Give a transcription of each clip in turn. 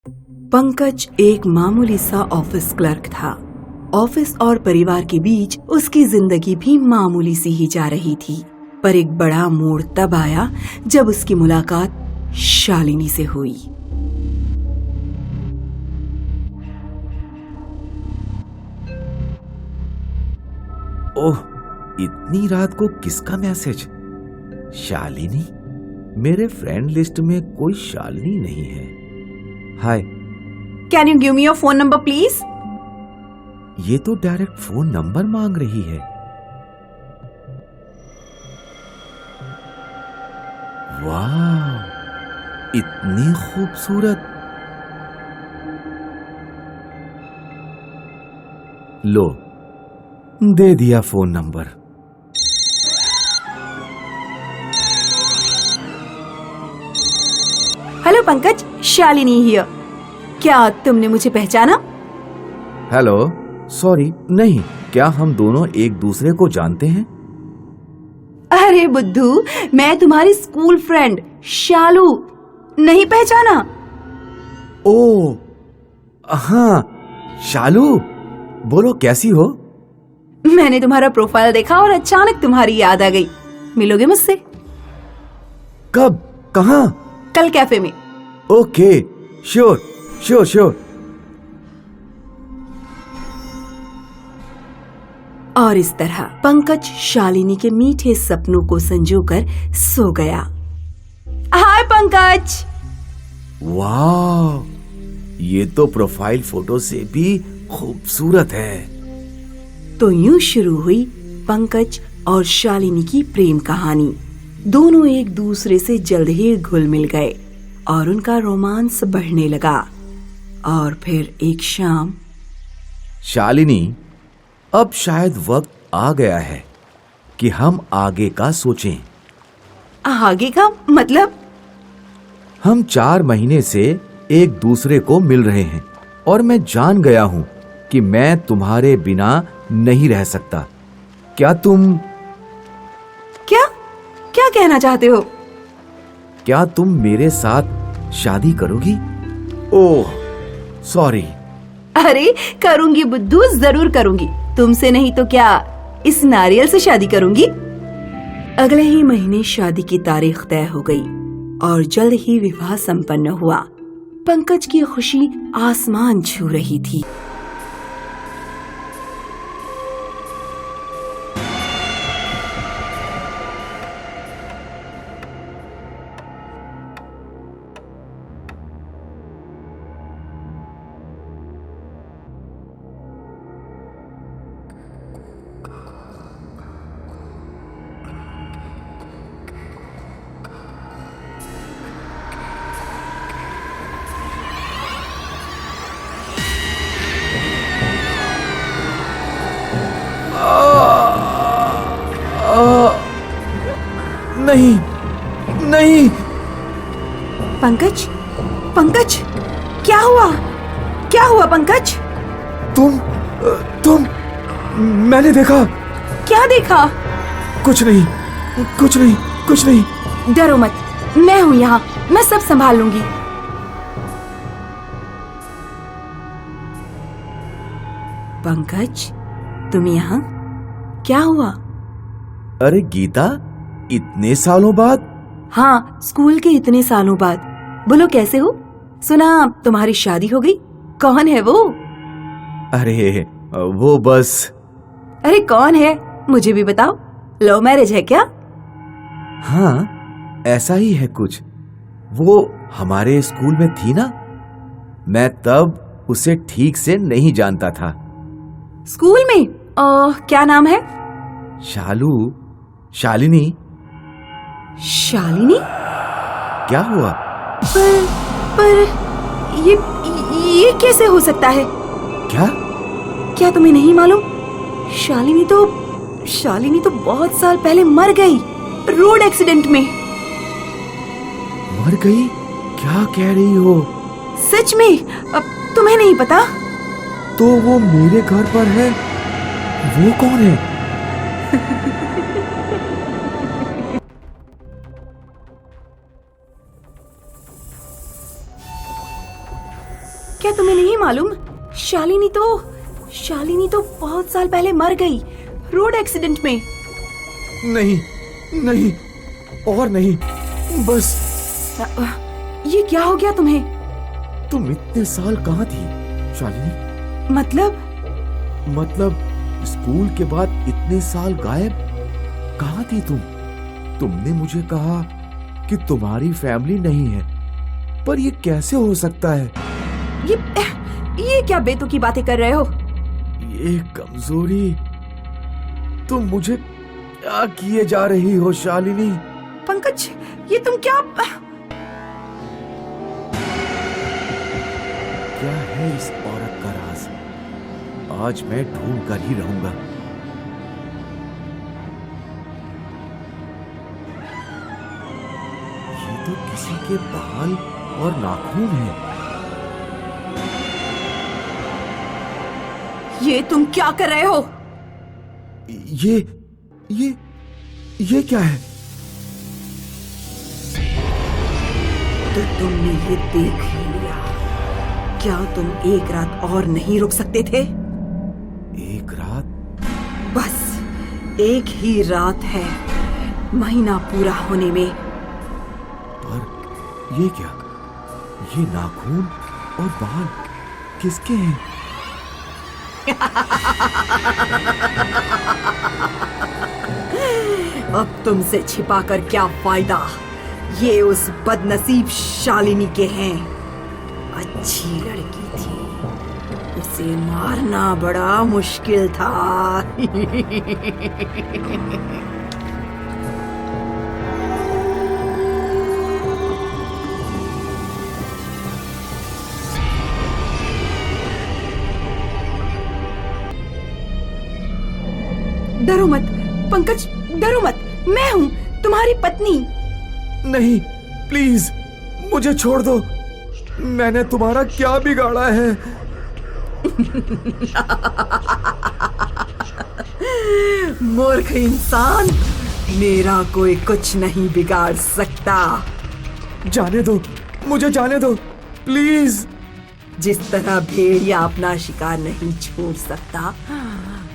पंकज एक मामूली सा ऑफिस क्लर्क था। ऑफिस और परिवार के बीच उसकी जिंदगी भी मामूली सी ही जा रही थी, पर एक बड़ा मोड़ तब आया जब उसकी मुलाकात शालिनी से हुई। ओह, इतनी रात को किसका मैसेज? शालिनी? मेरे फ्रेंड लिस्ट में कोई शालिनी नहीं है। Hi. Can you give me your phone number please? ये तो डायरेक्ट फोन नंबर मांग रही है। वाह, इतनी खूबसूरत। लो, दे दिया phone number. Hello Pankaj, Shalini here. क्या तुमने मुझे पहचाना? हेलो, सॉरी, नहीं। क्या हम दोनों एक दूसरे को जानते हैं? अरे बुद्धू, मैं तुम्हारी स्कूल फ्रेंड शालू। नहीं पहचाना? ओ, हाँ, शालू। बोलो, कैसी हो? मैंने तुम्हारा प्रोफाइल देखा और अचानक तुम्हारी याद आ गई। मिलोगे मुझसे? कब? कहाँ? कल कैफे में। Okay, sure sure sure. और इस तरह पंकज शालिनी के मीठे सपनों को संजोकर सो गया। हाय पंकज। वाह, ये तो प्रोफाइल फोटो से भी खूबसूरत है। तो यूं शुरू हुई पंकज और शालिनी की प्रेम कहानी। दोनों एक दूसरे से जल्द ही घुल मिल गए और उनका रोमांस बढ़ने लगा। और फिर एक शाम। शालिनी, अब शायद वक्त आ गया है कि हम आगे का सोचें। आगे का मतलब? हम 4 महीने से एक दूसरे को मिल रहे हैं और मैं जान गया हूं कि मैं तुम्हारे बिना नहीं रह सकता। क्या तुम क्या क्या कहना चाहते हो? क्या तुम मेरे साथ शादी करोगी? ओह, सॉरी। अरे करूंगी बुद्धू, जरूर करूंगी। तुमसे नहीं तो क्या इस नारियल से शादी करूंगी। अगले ही महीने शादी की तारीख तय हो गई और जल्द ही विवाह संपन्न हुआ। पंकज की खुशी आसमान छू रही थी। नहीं, नहीं। पंकज, पंकज, क्या हुआ? क्या हुआ पंकज? तुम मैंने देखा। क्या देखा? कुछ नहीं, कुछ नहीं, कुछ नहीं। डरो मत, मैं हूँ यहाँ, मैं सब संभाल लूंगी। पंकज, तुम यहाँ? क्या हुआ? अरे गीता, इतने सालों बाद? हाँ, स्कूल के इतने सालों बाद। बोलो कैसे हो? सुना तुम्हारी शादी हो गई। कौन है वो? अरे वो बस। अरे कौन है, मुझे भी बताओ। लव मैरिज है क्या? हाँ, ऐसा ही है कुछ। वो हमारे स्कूल में थी ना, मैं तब उसे ठीक से नहीं जानता था। स्कूल में? क्या नाम है? शालू। शालिनी। शालिनी? क्या हुआ? पर ये कैसे हो सकता है? क्या तुम्हें नहीं मालूम? शालिनी तो बहुत साल पहले मर गई, रोड एक्सीडेंट में। मर गई? क्या कह रही हो? सच में? अब तुम्हें नहीं पता? तो वो मेरे घर पर है। वो कौन है? क्या तुम्हें नहीं मालूम? शालिनी तो बहुत साल पहले मर गई रोड एक्सीडेंट में। नहीं नहीं और नहीं, बस। ये क्या हो गया तुम्हें? तुम इतने साल कहाँ थी शालिनी? मतलब स्कूल के बाद इतने साल गायब कहाँ थी तुम? तुमने मुझे कहा कि तुम्हारी फैमिली नहीं है, पर ये कैसे हो सकता है? ये क्या बेतुकी बातें कर रहे हो? ये कमजोरी तुम मुझे क्या किए जा रही हो शालिनी? पंकज, ये तुम क्या है इस औरत का राज? आज मैं ढूंढ कर ही रहूंगा। ये तो किसी के बाल और नाखून हैं। ये तुम क्या कर रहे हो? ये क्या है? तो तुमने ये देख ही लिया। क्या तुम एक रात और नहीं रुक सकते थे? एक रात? बस एक ही रात है महीना पूरा होने में। पर ये क्या? ये नाखून और बाल किसके हैं? अब तुमसे छिपाकर क्या फायदा? ये उस बदनसीब शालिनी के हैं। अच्छी लड़की थी, उसे मारना बड़ा मुश्किल था। डरो मत पंकज, डरो मत। मैं हूँ तुम्हारी पत्नी। नहीं, प्लीज मुझे छोड़ दो। मैंने तुम्हारा क्या बिगाड़ा है? मूर्ख इंसान, मेरा कोई कुछ नहीं बिगाड़ सकता। जाने दो, मुझे जाने दो प्लीज। जिस तरह भेड़िया अपना शिकार नहीं छोड़ सकता,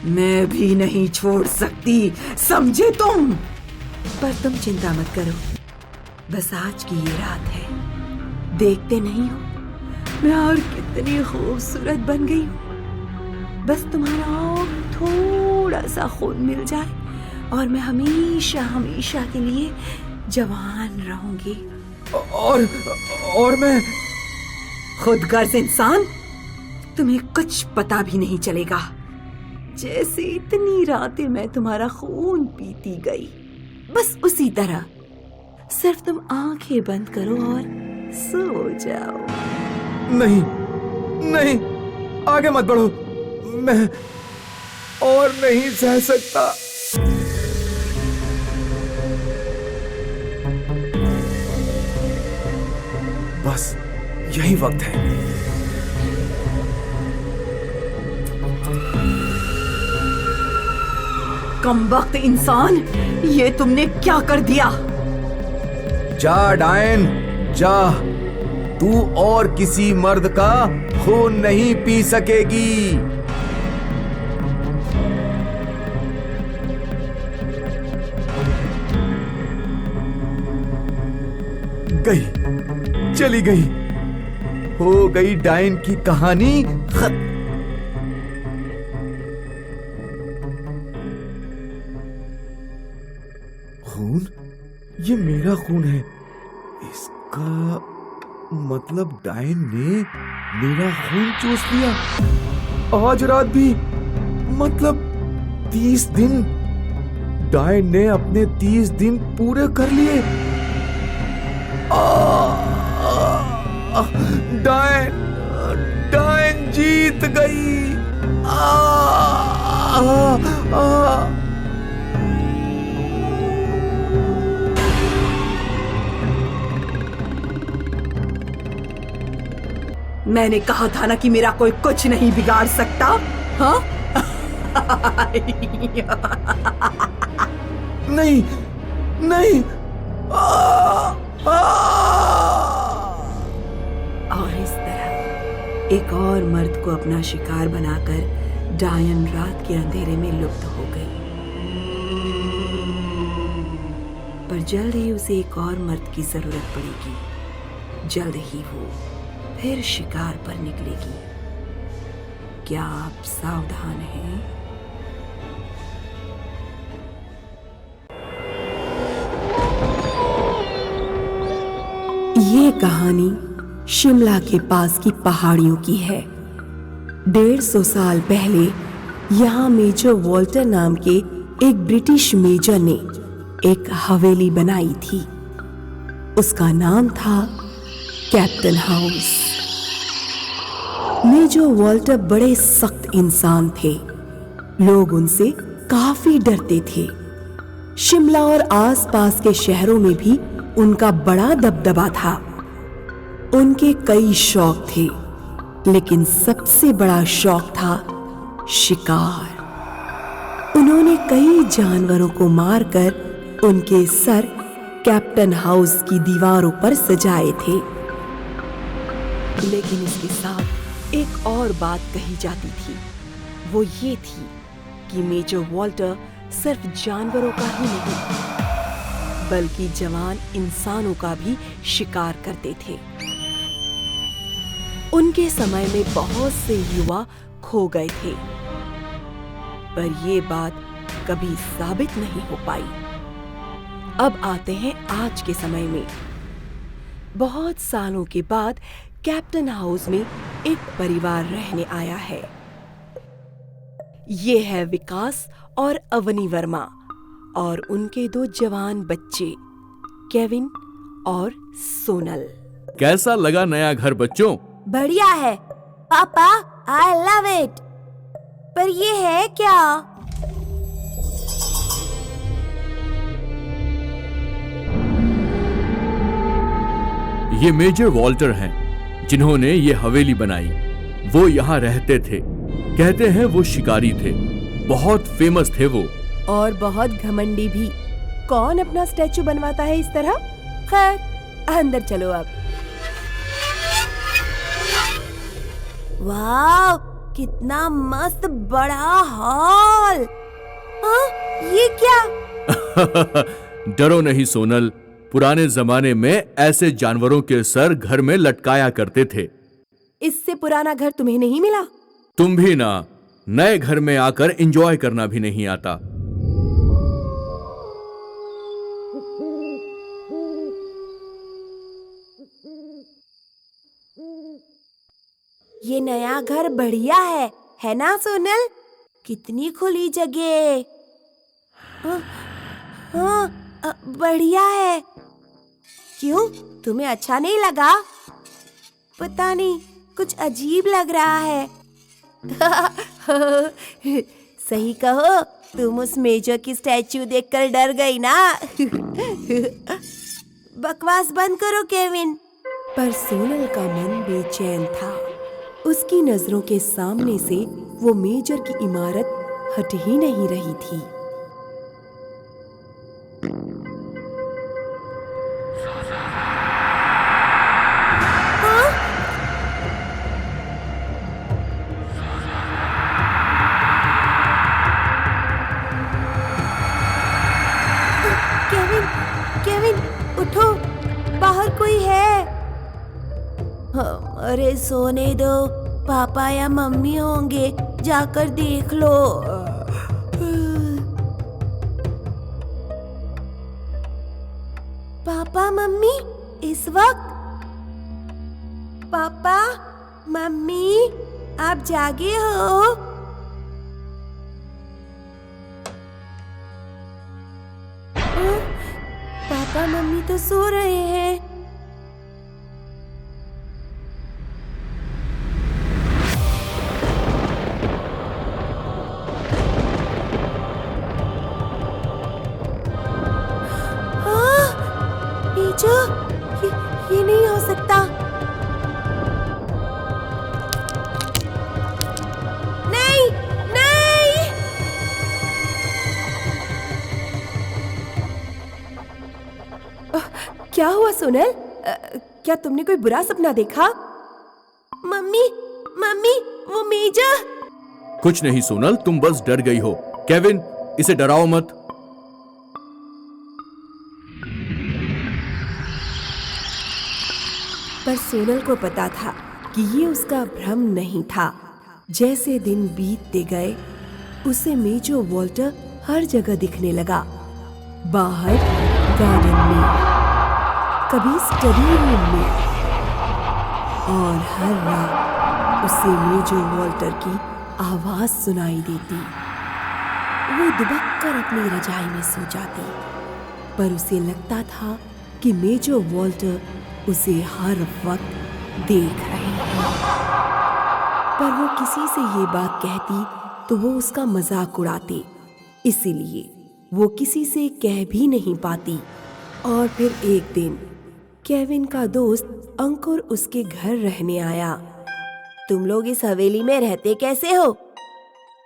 मैं भी नहीं छोड़ सकती, समझे तुम? पर तुम चिंता मत करो, बस आज की ये रात है। देखते नहीं हो मैं और कितनी खूबसूरत बन गई हूँ। बस तुम्हारा और थोड़ा सा खून मिल जाए और मैं हमेशा हमेशा के लिए जवान रहूंगी। और मैं खुदगर्ज इंसान, तुम्हें कुछ पता भी नहीं चलेगा। जैसे इतनी रातें मैं तुम्हारा खून पीती गई, बस उसी तरह सिर्फ तुम आंखें बंद करो और सो जाओ। नहीं नहीं, आगे मत बढ़ो, मैं और नहीं सह सकता। बस यही वक्त है। कमबख्त इंसान, ये तुमने क्या कर दिया? जा डायन जा, तू और किसी मर्द का खून नहीं पी सकेगी। गई, चली गई, हो गई डायन की कहानी खत्म। खून? ये मेरा खून है। इसका मतलब डायन ने मेरा खून चूस लिया। आज रात भी, मतलब 30 दिन। डायन ने अपने 30 दिन पूरे कर लिए। डायन जीत गई। मैंने कहा था ना कि मेरा कोई कुछ नहीं बिगाड़ सकता। हाँ? नहीं नहीं। और इस तरह एक और मर्द को अपना शिकार बनाकर डायन रात के अंधेरे में लुप्त हो गई। पर जल्द ही उसे एक और मर्द की जरूरत पड़ेगी। जल्द ही वो फिर शिकार पर निकलेगी। क्या आप सावधान हैं? ये कहानी शिमला के पास की पहाड़ियों की है। 150 साल पहले यहाँ मेजर वॉल्टर नाम के एक ब्रिटिश मेजर ने एक हवेली बनाई थी। उसका नाम था कैप्टन हाउस। मेजर वॉल्टर बड़े सख्त इंसान थे। लोग उनसे काफी डरते थे। शिमला और आसपास के शहरों में भी उनका बड़ा दबदबा था। उनके कई शौक थे, लेकिन सबसे बड़ा शौक था शिकार। उन्होंने कई जानवरों को मारकर उनके सर कैप्टन हाउस की दीवारों पर सजाए थे। लेकिन इसके साथ एक और बात कही जाती थी। वो ये थी कि मेजर वॉल्टर सिर्फ जानवरों का ही नहीं बल्कि जवान इंसानों का भी शिकार करते थे। उनके समय में बहुत से युवा खो गए थे, पर ये बात कभी साबित नहीं हो पाई। अब आते हैं आज के समय में। बहुत सालों के बाद कैप्टन हाउस में एक परिवार रहने आया है। ये है विकास और अवनी वर्मा और उनके 2 जवान बच्चे केविन और सोनल। कैसा लगा नया घर बच्चों? बढ़िया है पापा, आई लव इट। पर ये है क्या? ये मेजर वॉल्टर हैं, जिन्होंने ये हवेली बनाई। वो यहाँ रहते थे। कहते हैं वो शिकारी थे, बहुत फेमस थे वो। और बहुत घमंडी भी। कौन अपना स्टैचू बनवाता है इस तरह? खैर, अंदर चलो अब। वाह, कितना मस्त बड़ा हॉल। ये क्या? डरो नहीं सोनल, पुराने जमाने में ऐसे जानवरों के सर घर में लटकाया करते थे। इससे पुराना घर तुम्हें नहीं मिला? तुम भी ना, नए घर में आकर एंजॉय करना भी नहीं आता। ये नया घर बढ़िया है ना सोनल? कितनी खुली जगह। हाँ, बढ़िया है। क्यों, तुम्हें अच्छा नहीं लगा? पता नहीं, कुछ अजीब लग रहा है। सही कहो, तुम उस मेजर की स्टैचू देखकर डर गई ना? बकवास बंद करो केविन। पर सोनल का मन बेचैन था। उसकी नजरों के सामने से वो मेजर की इमारत हट ही नहीं रही थी। केविन, उठो, बाहर कोई है। अरे सोने दो, पापा या मम्मी होंगे, जाकर देख लो। पापा मम्मी इस वक्त? पापा मम्मी, आप जागे हो? पापा मम्मी तो सो रहे हैं। ये नहीं हो सकता। नहीं, नहीं। क्या हुआ सोनल? क्या तुमने कोई बुरा सपना देखा? मम्मी, मम्मी, वो मेजर। कुछ नहीं सोनल, तुम बस डर गई हो। केविन, इसे डराओ मत। पर सोनल को पता था कि ये उसका भ्रम नहीं था। जैसे दिन बीतते गए, उसे मेजर वॉल्टर हर जगह दिखने लगा। बाहर गार्डन में, कभी स्टडी रूम में, और हर रात उसे मेजर वॉल्टर की आवाज सुनाई देती। वो दुबक कर अपनी रजाई में सो जाती, पर उसे लगता था कि मेजर वॉल्टर उसे हर वक्त देख रहे हैं। पर वो किसी से ये बात कहती तो वो उसका मजाक उड़ाते, इसीलिए वो किसी से कह भी नहीं पाती। और फिर एक दिन केविन का दोस्त अंकुर उसके घर रहने आया। तुम लोग इस हवेली में रहते कैसे हो?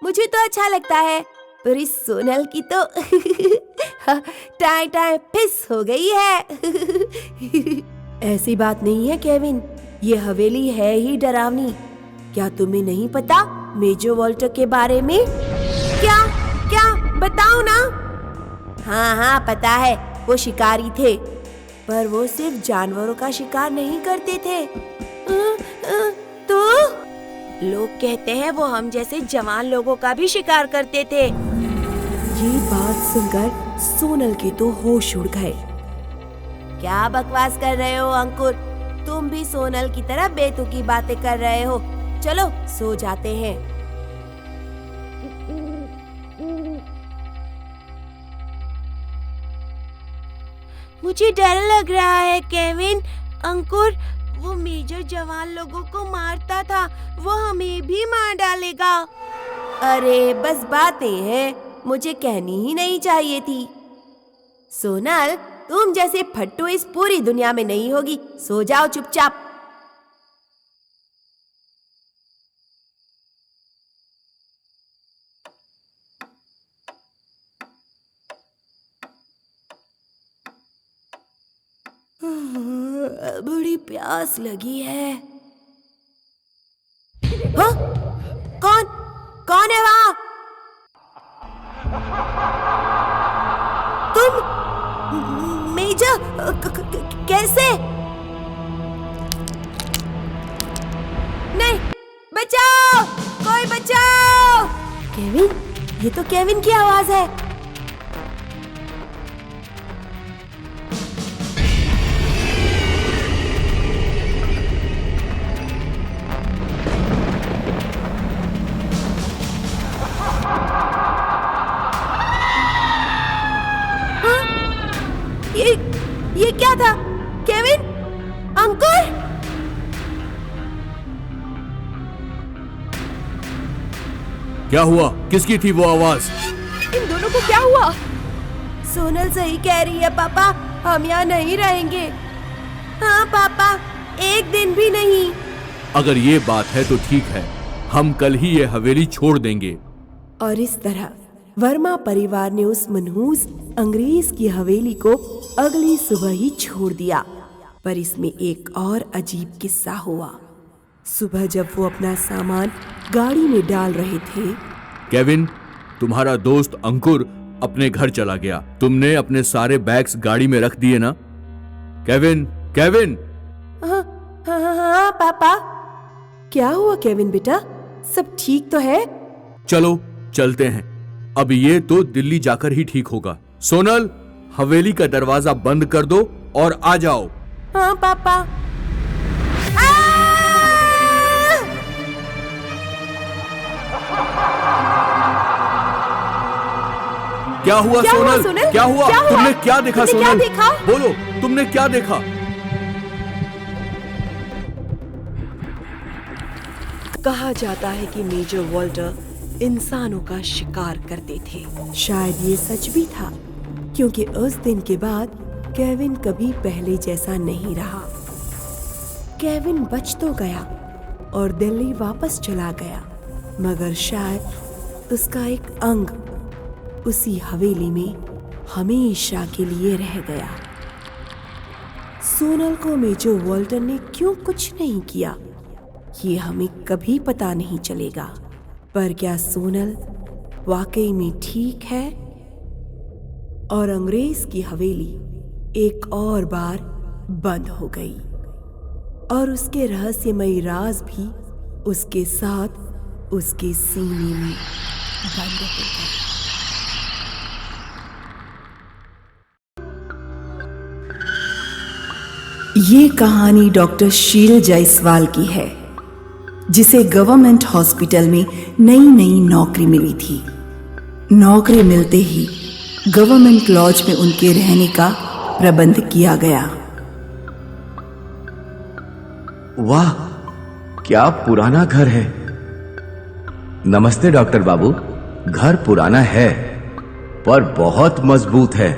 मुझे तो अच्छा लगता है, पर इस सोनल की तो टाई टाई फिस हो गई है। ऐसी बात नहीं है केविन, ये हवेली है ही डरावनी। क्या तुम्हें नहीं पता मेजर वॉल्टर के बारे में? क्या क्या बताओ ना। हाँ हाँ पता है, वो शिकारी थे, पर वो सिर्फ जानवरों का शिकार नहीं करते थे। तो लोग कहते हैं वो हम जैसे जवान लोगों का भी शिकार करते थे। ये बात सुनकर सोनल के तो होश उड़ गए। क्या बकवास कर रहे हो अंकुर? तुम भी सोनल की तरह बेतुकी बातें कर रहे हो। चलो सो जाते हैं। मुझे डर लग रहा है केविन। अंकुर, वो मेजर जवान लोगों को मारता था, वो हमें भी मार डालेगा। अरे बस बातें हैं, मुझे कहनी ही नहीं चाहिए थी। सोनल, तुम जैसे फट्टू इस पूरी दुनिया में नहीं होगी। सो जाओ चुपचाप। बड़ी प्यास लगी है। हाँ? कौन है वहाँ? तुम मेजर? कैसे? नहीं, बचाओ, कोई बचाओ। केविन, ये तो केविन की आवाज है। ये क्या था? केविन, अंकुर, क्या हुआ? किसकी थी वो आवाज? इन दोनों को क्या हुआ? सोनल सही कह रही है पापा, हम यहाँ नहीं रहेंगे। हाँ पापा, एक दिन भी नहीं। अगर ये बात है तो ठीक है, हम कल ही ये हवेली छोड़ देंगे। और इस तरह वर्मा परिवार ने उस मनहूस अंग्रेज की हवेली को अगली सुबह ही छोड़ दिया। पर इसमें एक और अजीब किस्सा हुआ। सुबह जब वो अपना सामान गाड़ी में डाल रहे थे, केविन, तुम्हारा दोस्त अंकुर अपने घर चला गया। तुमने अपने सारे बैग्स गाड़ी में रख दिए ना? Kevin, Kevin. हाँ पापा। क्या हुआ केविन बेटा? सब ठीक तो है? चलो चलते हैं, अब ये तो दिल्ली जाकर ही ठीक होगा। सोनल, हवेली का दरवाजा बंद कर दो और आ जाओ। हाँ पापा। क्या हुआ सोनल? क्या हुआ? तुमने क्या देखा सोनल? बोलो, तुमने क्या देखा? कहा जाता है कि मेजर वॉल्टर इंसानों का शिकार करते थे। शायद ये सच भी था, क्योंकि उस दिन के बाद केविन कभी पहले जैसा नहीं रहा। केविन बच तो गया और दिल्ली वापस चला गया, मगर शायद उसका एक अंग उसी हवेली में हमेशा के लिए रह गया। सोनल को मेजर वॉल्टर ने क्यों कुछ नहीं किया, ये हमें कभी पता नहीं चलेगा। पर क्या सोनल वाकई में ठीक है? और अंग्रेज की हवेली एक और बार बंद हो गई और उसके रहस्यमयी राज भी उसके साथ उसके सीने में बंद हो गए। ये कहानी डॉक्टर शील जायसवाल की है, जिसे गवर्नमेंट हॉस्पिटल में नई नई नौकरी मिली थी। नौकरी मिलते ही गवर्नमेंट लॉज में उनके रहने का प्रबंध किया गया। वाह, क्या पुराना घर है। नमस्ते डॉक्टर बाबू। घर पुराना है पर बहुत मजबूत है।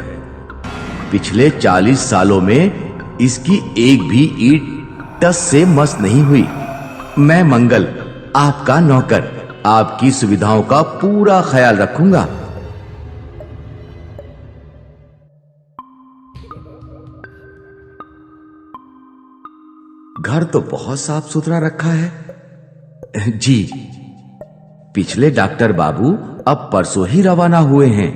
पिछले 40 सालों में इसकी एक भी ईंट टस से मस नहीं हुई। मैं मंगल, आपका नौकर, आपकी सुविधाओं का पूरा ख्याल रखूंगा। घर तो बहुत साफ सुथरा रखा है। जी, पिछले डॉक्टर बाबू अब परसों ही रवाना हुए हैं।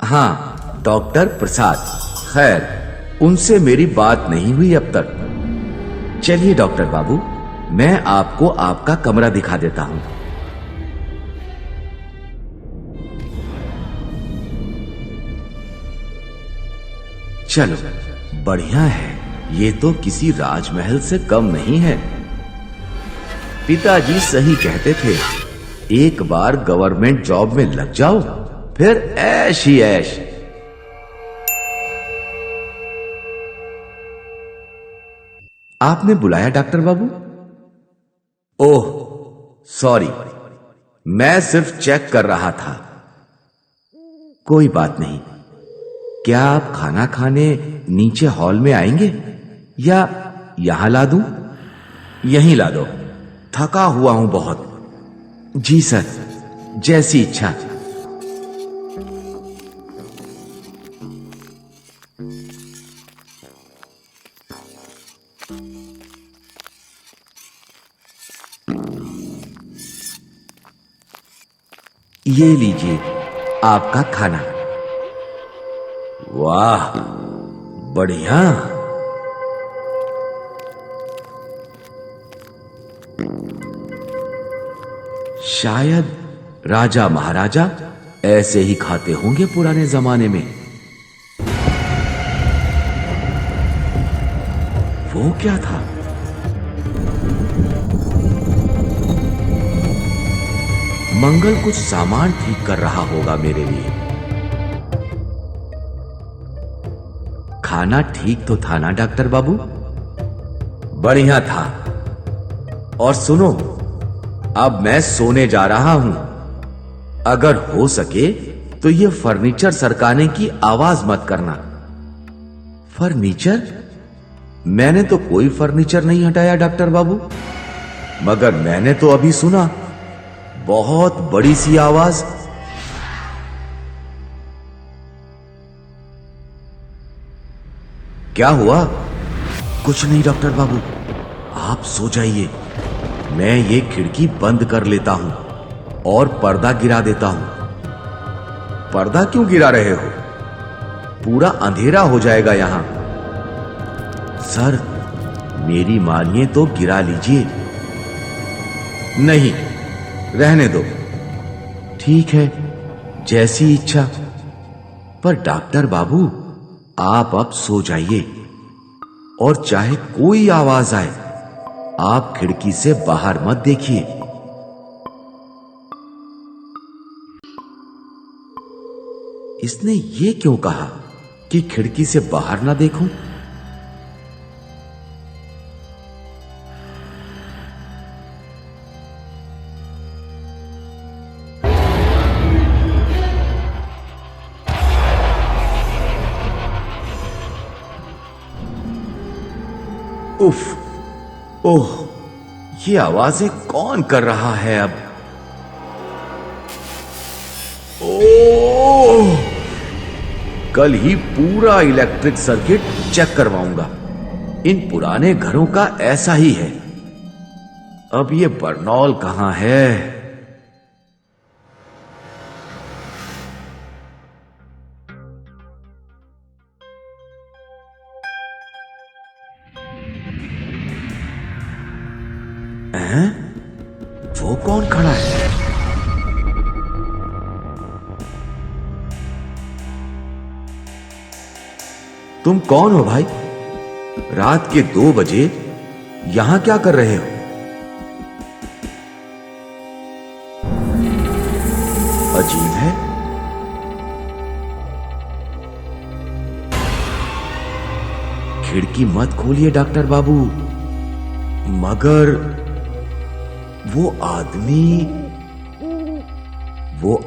हाँ, डॉक्टर प्रसाद। खैर, उनसे मेरी बात नहीं हुई अब तक। चलिए डॉक्टर बाबू, मैं आपको आपका कमरा दिखा देता हूं। चलो, बढ़िया है। ये तो किसी राजमहल से कम नहीं है। पिताजी सही कहते थे, एक बार गवर्नमेंट जॉब में लग जाओ, फिर ऐश ही ऐश। आपने बुलाया डॉक्टर बाबू? ओह सॉरी, मैं सिर्फ चेक कर रहा था। कोई बात नहीं। क्या आप खाना खाने नीचे हॉल में आएंगे या यहां ला दूं? यहीं ला दो, थका हुआ हूं बहुत। जी सर, जैसी इच्छा। ये लीजिए आपका खाना। वाह, बढ़िया। शायद राजा महाराजा ऐसे ही खाते होंगे पुराने जमाने में। वो क्या था? मंगल कुछ सामान ठीक कर रहा होगा मेरे लिए। खाना ठीक तो था ना डॉक्टर बाबू? बढ़िया था। और सुनो, अब मैं सोने जा रहा हूं। अगर हो सके तो ये फर्नीचर सरकाने की आवाज मत करना। फर्नीचर? मैंने तो कोई फर्नीचर नहीं हटाया डॉक्टर बाबू, मगर मैंने तो अभी सुना बहुत बड़ी सी आवाज। क्या हुआ? कुछ नहीं डॉक्टर बाबू, आप सो जाइए। मैं ये खिड़की बंद कर लेता हूं और पर्दा गिरा देता हूं। पर्दा क्यों गिरा रहे हो? पूरा अंधेरा हो जाएगा यहां। सर, मेरी मानिए तो गिरा लीजिए। नहीं, रहने दो। ठीक है, जैसी इच्छा। पर डॉक्टर बाबू, आप अब सो जाइए और चाहे कोई आवाज आए, आप खिड़की से बाहर मत देखिए। इसने ये क्यों कहा कि खिड़की से बाहर ना देखूं? उफ, ओह, ये आवाजें कौन कर रहा है अब? ओह, कल ही पूरा इलेक्ट्रिक सर्किट चेक करवाऊंगा। इन पुराने घरों का ऐसा ही है। अब ये बर्नौल कहां है? हैं? वो कौन खड़ा है? तुम कौन हो भाई? रात के 2 बजे यहां क्या कर रहे हो? अजीब है। खिड़की मत खोलिए डॉक्टर बाबू। मगर वो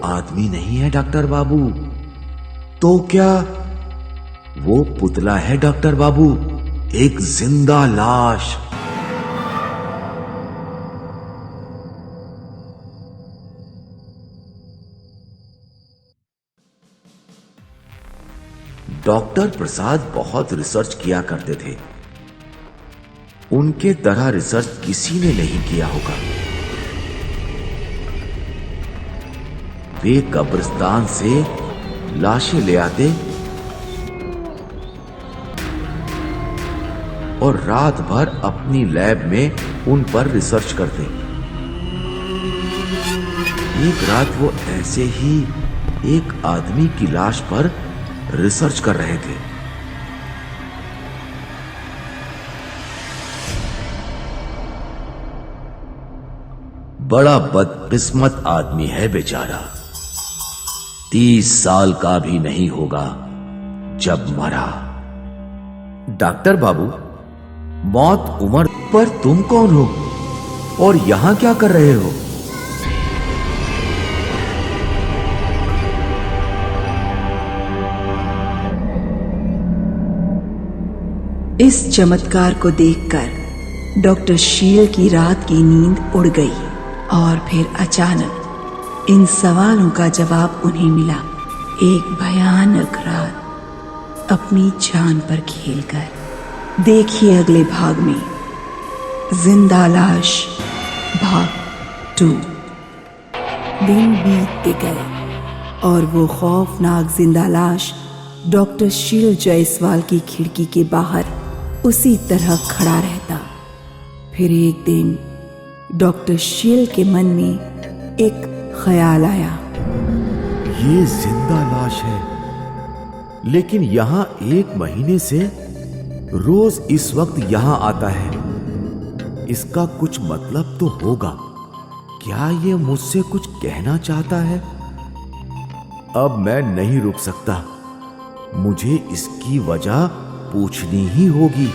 आदमी नहीं है डॉक्टर बाबू। तो क्या वो पुतला है डॉक्टर बाबू? एक जिंदा लाश। डॉक्टर प्रसाद बहुत रिसर्च किया करते थे। उनके तरह रिसर्च किसी ने नहीं किया होगा। वे कब्रिस्तान से लाशें ले आते और रात भर अपनी लैब में उन पर रिसर्च करते। एक रात वो ऐसे ही एक आदमी की लाश पर रिसर्च कर रहे थे। बड़ा बदकिस्मत आदमी है बेचारा। 30 साल का भी नहीं होगा जब मरा। डॉक्टर बाबू, मौत उम्र पर तुम कौन हो और यहां क्या कर रहे हो? इस चमत्कार को देखकर डॉक्टर शील की रात की नींद उड़ गई और फिर अचानक इन सवालों का जवाब उन्हें मिला। एक भयानक रात अपनी जान पर खेलकर। देखिए अगले भाग में जिंदा लाश भाग 2। दिन बीतते गए और वो खौफनाक जिंदा लाश डॉक्टर शील जायसवाल की खिड़की के बाहर उसी तरह खड़ा रहता। फिर एक दिन डॉक्टर शील के मन में एक ख्याल आया। ये जिंदा लाश है, लेकिन यहां 1 महीने से रोज इस वक्त यहां आता है। इसका कुछ मतलब तो होगा। क्या ये मुझसे कुछ कहना चाहता है? अब मैं नहीं रुक सकता। मुझे इसकी वजह पूछनी ही होगी।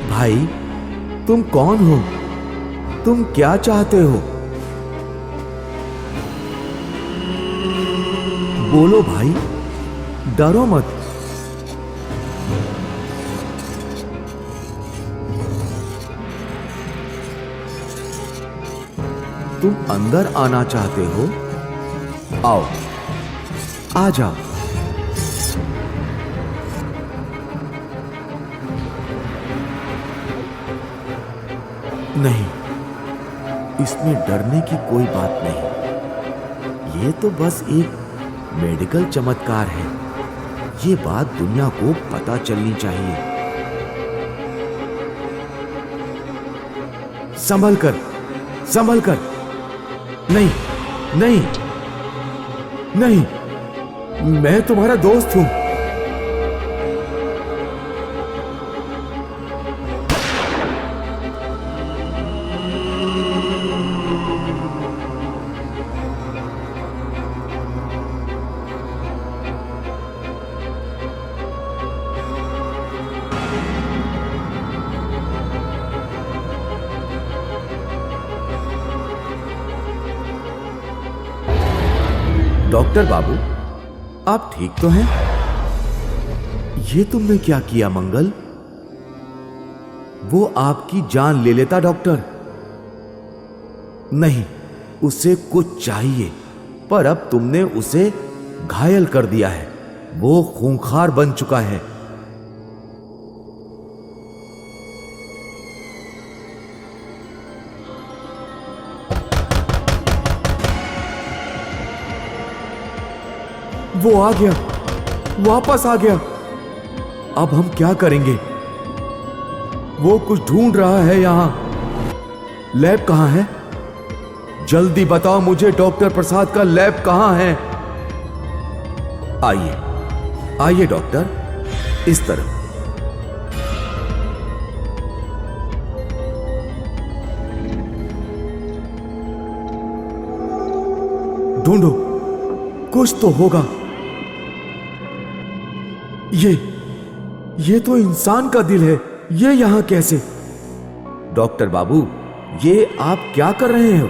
भाई, तुम कौन हो? तुम क्या चाहते हो? बोलो भाई, डरो मत। तुम अंदर आना चाहते हो? आओ, आ जाओ। नहीं, इसमें डरने की कोई बात नहीं। ये तो बस एक मेडिकल चमत्कार है। ये बात दुनिया को पता चलनी चाहिए। संभल कर, संभल कर। नहीं, नहीं, नहीं, मैं तुम्हारा दोस्त हूं। डॉक्टर बाबू, आप ठीक तो हैं? ये तुमने क्या किया मंगल? वो आपकी जान ले लेता डॉक्टर। नहीं, उसे कुछ चाहिए, पर अब तुमने उसे घायल कर दिया है। वो खूंखार बन चुका है। वो आ गया, वापस आ गया। अब हम क्या करेंगे? वो कुछ ढूंढ रहा है यहां। लैब कहां है? जल्दी बताओ मुझे, डॉक्टर प्रसाद का लैब कहां है? आइए आइए डॉक्टर, इस तरफ। ढूंढो, कुछ तो होगा। ये तो इंसान का दिल है। ये यहां कैसे? डॉक्टर बाबू, ये आप क्या कर रहे हो?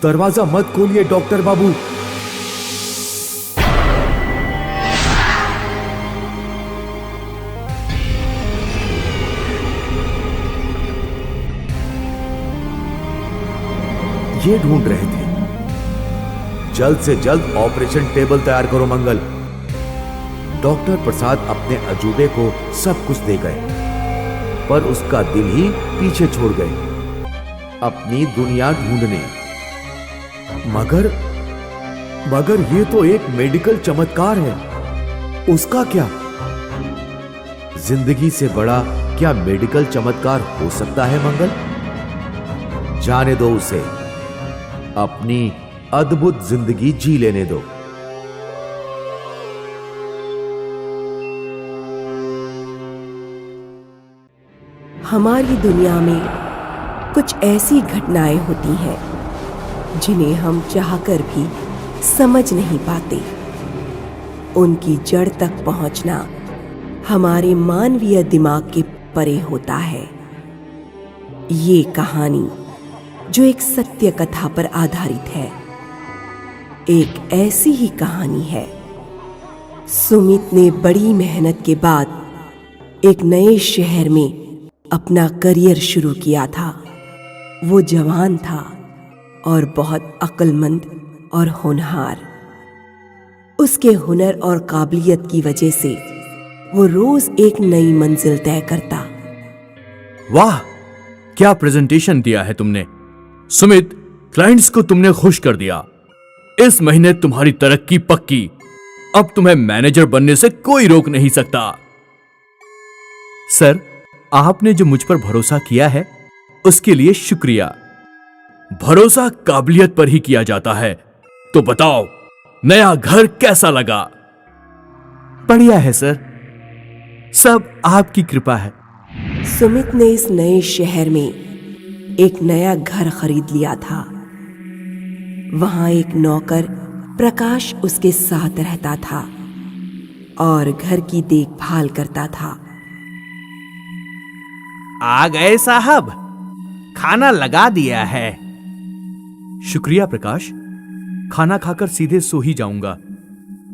दरवाजा मत खोलिए डॉक्टर बाबू। ये ढूंढ रहे थे। जल्द से जल्द ऑपरेशन टेबल तैयार करो मंगल। डॉक्टर प्रसाद अपने अजूबे को सब कुछ दे गए, पर उसका दिल ही पीछे छोड़ गए अपनी दुनिया ढूंढने। मगर ये तो एक मेडिकल चमत्कार है। उसका क्या? जिंदगी से बड़ा क्या मेडिकल चमत्कार हो सकता है मंगल? जाने दो उसे, अपनी अद्भुत जिंदगी जी लेने दो। हमारी दुनिया में कुछ ऐसी घटनाएं होती हैं जिन्हें हम चाहकर भी समझ नहीं पाते। उनकी जड़ तक पहुंचना हमारे मानवीय दिमाग के परे होता है। ये कहानी, जो एक सत्य कथा पर आधारित है, एक ऐसी ही कहानी है। सुमित ने बड़ी मेहनत के बाद एक नए शहर में अपना करियर शुरू किया था। वो जवान था और बहुत अक्लमंद और होनहार। उसके हुनर और काबिलियत की वजह से वो रोज एक नई मंजिल तय करता। वाह, क्या प्रेजेंटेशन दिया है तुमने सुमित। क्लाइंट्स को तुमने खुश कर दिया। इस महीने तुम्हारी तरक्की पक्की। अब तुम्हें मैनेजर बनने से कोई रोक नहीं सकता। सर, आपने जो मुझ पर भरोसा किया है उसके लिए शुक्रिया। भरोसा काबिलियत पर ही किया जाता है। तो बताओ, नया घर कैसा लगा? बढ़िया है सर, सब आपकी कृपा है। सुमित ने इस नए शहर में एक नया घर खरीद लिया था। वहां एक नौकर प्रकाश उसके साथ रहता था और घर की देखभाल करता था। आ गए साहब, खाना लगा दिया है। शुक्रिया प्रकाश, खाना खाकर सीधे सो ही जाऊंगा।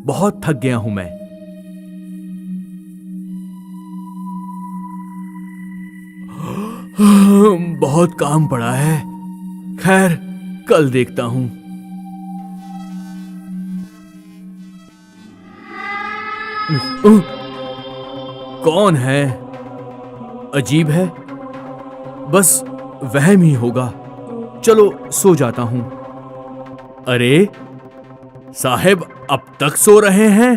बहुत थक गया हूं मैं। बहुत काम पड़ा है। खैर, कल देखता हूं। कौन है? अजीब है, बस वहम ही होगा। चलो सो जाता हूं। अरे साहब, अब तक सो रहे हैं?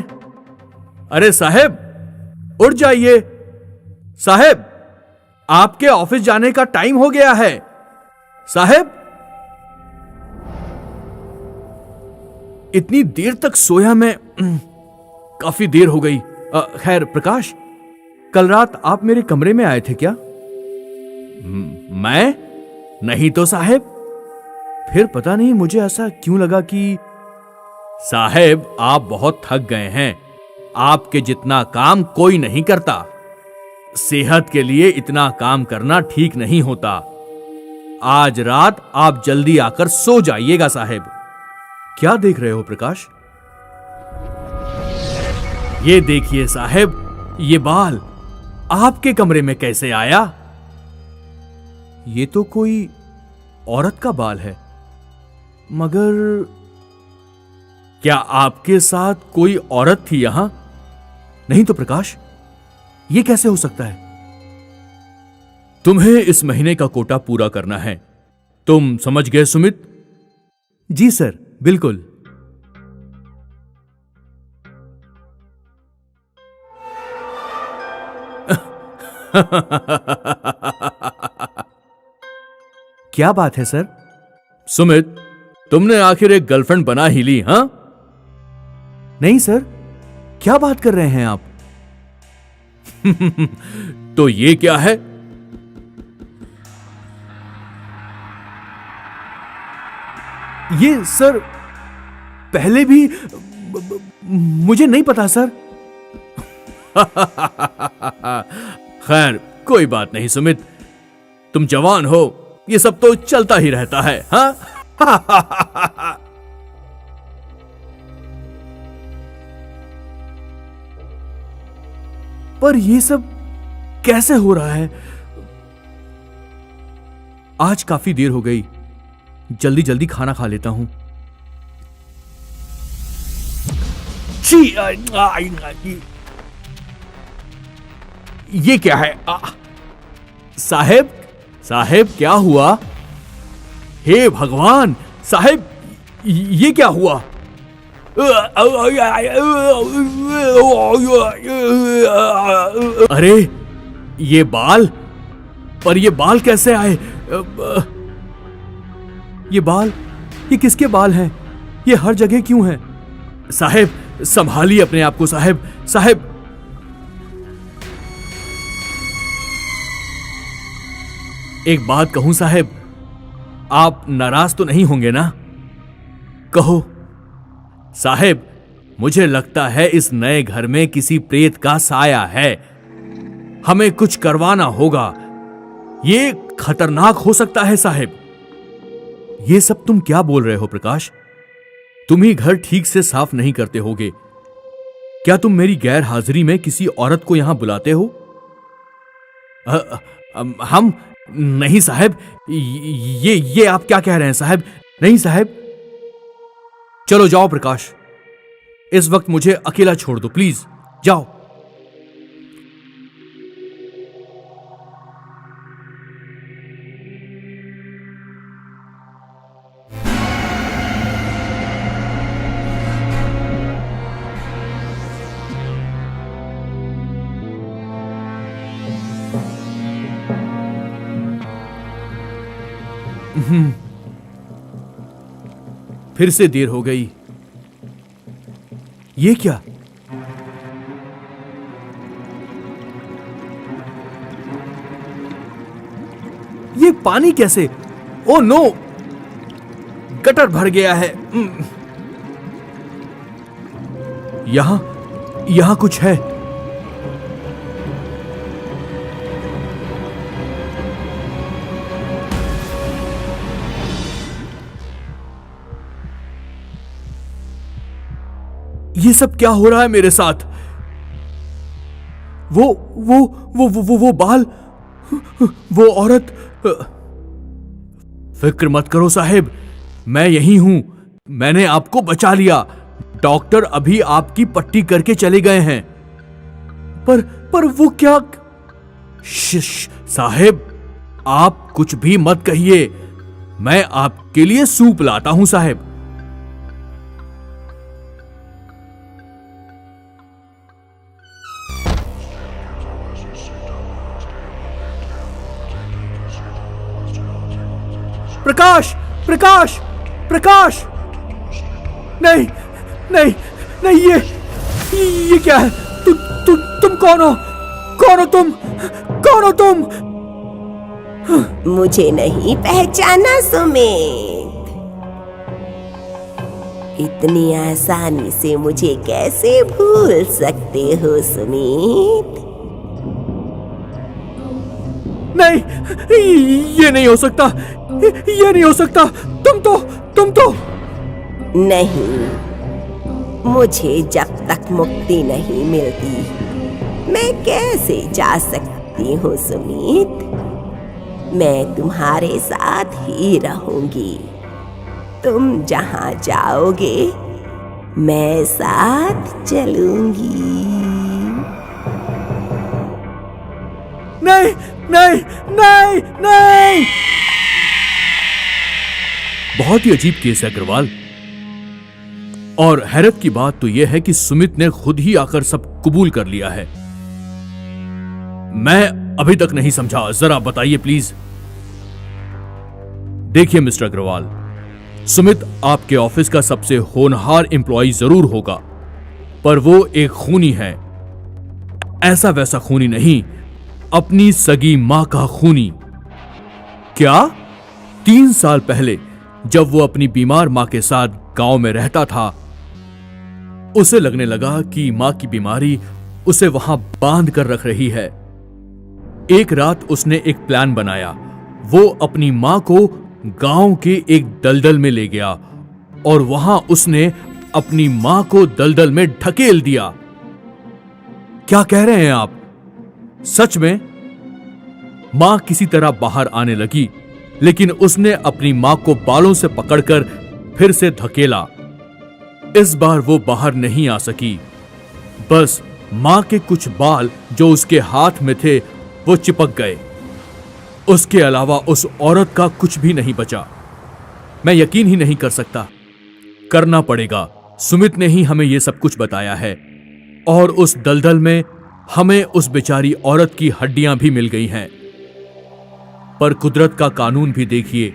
अरे साहब, उठ जाइए। साहब, आपके ऑफिस जाने का टाइम हो गया है। साहब, इतनी देर तक सोया मैं? काफी देर हो गई। खैर प्रकाश, कल रात आप मेरे कमरे में आए थे क्या? मैं नहीं तो साहब। फिर पता नहीं मुझे ऐसा क्यों लगा कि साहब, आप बहुत थक गए हैं। आपके जितना काम कोई नहीं करता। सेहत के लिए इतना काम करना ठीक नहीं होता। आज रात आप जल्दी आकर सो जाइएगा साहब। क्या देख रहे हो प्रकाश? ये देखिए साहब, ये बाल आपके कमरे में कैसे आया? ये तो कोई औरत का बाल है, मगर क्या आपके साथ कोई औरत थी यहां? नहीं तो प्रकाश, ये कैसे हो सकता है? तुम्हें इस महीने का कोटा पूरा करना है, तुम समझ गए सुमित? जी सर, बिल्कुल। क्या बात है सर? सुमित, तुमने आखिर एक गर्लफ्रेंड बना ही ली, हां? नहीं सर, क्या बात कर रहे हैं आप? तो ये क्या है? ये सर, पहले भी मुझे नहीं पता सर। खैर, कोई बात नहीं सुमित, तुम जवान हो, ये सब तो चलता ही रहता है, हाँ? पर ये सब कैसे हो रहा है? आज काफी देर हो गई, जल्दी जल्दी खाना खा लेता हूं। ये क्या है? साहेब, साहेब क्या हुआ? हे भगवान, साहेब ये क्या हुआ? अरे ये बाल, पर ये बाल कैसे आए? ये बाल, ये किसके बाल हैं? ये हर जगह क्यों हैं? साहेब संभालिए अपने आप को साहेब, साहेब। एक बात कहूं साहेब, आप नाराज तो नहीं होंगे ना? कहो। साहेब, मुझे लगता है इस नए घर में किसी प्रेत का साया है, हमें कुछ करवाना होगा, ये खतरनाक हो सकता है साहेब। ये सब तुम क्या बोल रहे हो प्रकाश? तुम ही घर ठीक से साफ नहीं करते होगे, क्या तुम मेरी गैर हाजिरी में किसी औरत को यहां बुलाते हो? हम नहीं साहब, ये आप क्या कह रहे हैं साहब? नहीं साहब। चलो जाओ प्रकाश, इस वक्त मुझे अकेला छोड़ दो प्लीज, जाओ। फिर से देर हो गई। ये क्या? ये पानी कैसे? ओ नो, गटर भर गया है। यहां कुछ है। ये सब क्या हो रहा है मेरे साथ? वो बाल, वो औरत। फिक्र मत करो साहेब, मैं यही हूं, मैंने आपको बचा लिया। डॉक्टर अभी आपकी पट्टी करके चले गए हैं। पर वो क्या? साहेब, आप कुछ भी मत कहिए, मैं आपके लिए सूप लाता हूं साहेब। प्रकाश, प्रकाश, प्रकाश! नहीं, नहीं, नहीं, ये क्या है? तुम कौन हो? कौन हो तुम? कौन हो तुम? मुझे नहीं पहचाना सुमित? इतनी आसानी से मुझे कैसे भूल सकते हो सुमित? नहीं, ये नहीं हो सकता, ये नहीं हो सकता। तुम तो नहीं, मुझे जब तक मुक्ति नहीं मिलती मैं कैसे जा सकती हूँ सुमित। मैं तुम्हारे साथ ही रहूंगी। तुम जहाँ जाओगे मैं साथ चलूंगी। नहीं नहीं नहीं नहीं। बहुत ही अजीब केस है अग्रवाल। और हैरत की बात तो यह है कि सुमित ने खुद ही आकर सब कबूल कर लिया है। मैं अभी तक नहीं समझा, जरा बताइए प्लीज। देखिए मिस्टर अग्रवाल, सुमित आपके ऑफिस का सबसे होनहार एम्प्लॉय जरूर होगा, पर वो एक खूनी है। ऐसा वैसा खूनी नहीं, अपनी सगी मां का खूनी। क्या? 3 साल पहले जब वो अपनी बीमार मां के साथ गांव में रहता था, उसे लगने लगा कि मां की बीमारी उसे वहां बांध कर रख रही है। एक रात उसने एक प्लान बनाया। वो अपनी मां को गांव के एक दलदल में ले गया और वहां उसने अपनी मां को दलदल में ढकेल दिया। क्या कह रहे हैं आप? सच में? मां किसी तरह बाहर आने लगी, लेकिन उसने अपनी मां को बालों से पकड़कर फिर से धकेला। इस बार वो बाहर नहीं आ सकी। बस मां के कुछ बाल जो उसके हाथ में थे वो चिपक गए। उसके अलावा उस औरत का कुछ भी नहीं बचा। मैं यकीन ही नहीं कर सकता। करना पड़ेगा। सुमित ने ही हमें यह सब कुछ बताया है। और उस दलदल में हमें उस बेचारी औरत की हड्डियां भी मिल गई हैं। पर कुदरत का कानून भी देखिए।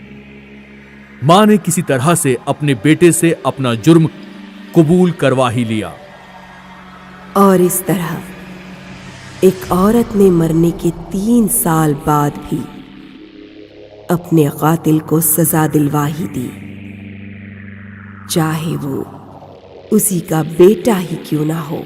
मां ने किसी तरह से अपने बेटे से अपना जुर्म कबूल करवा ही लिया। और इस तरह एक औरत ने मरने के 3 साल बाद भी अपने कातिल को सजा दिलवा ही दी, चाहे वो उसी का बेटा ही क्यों ना हो।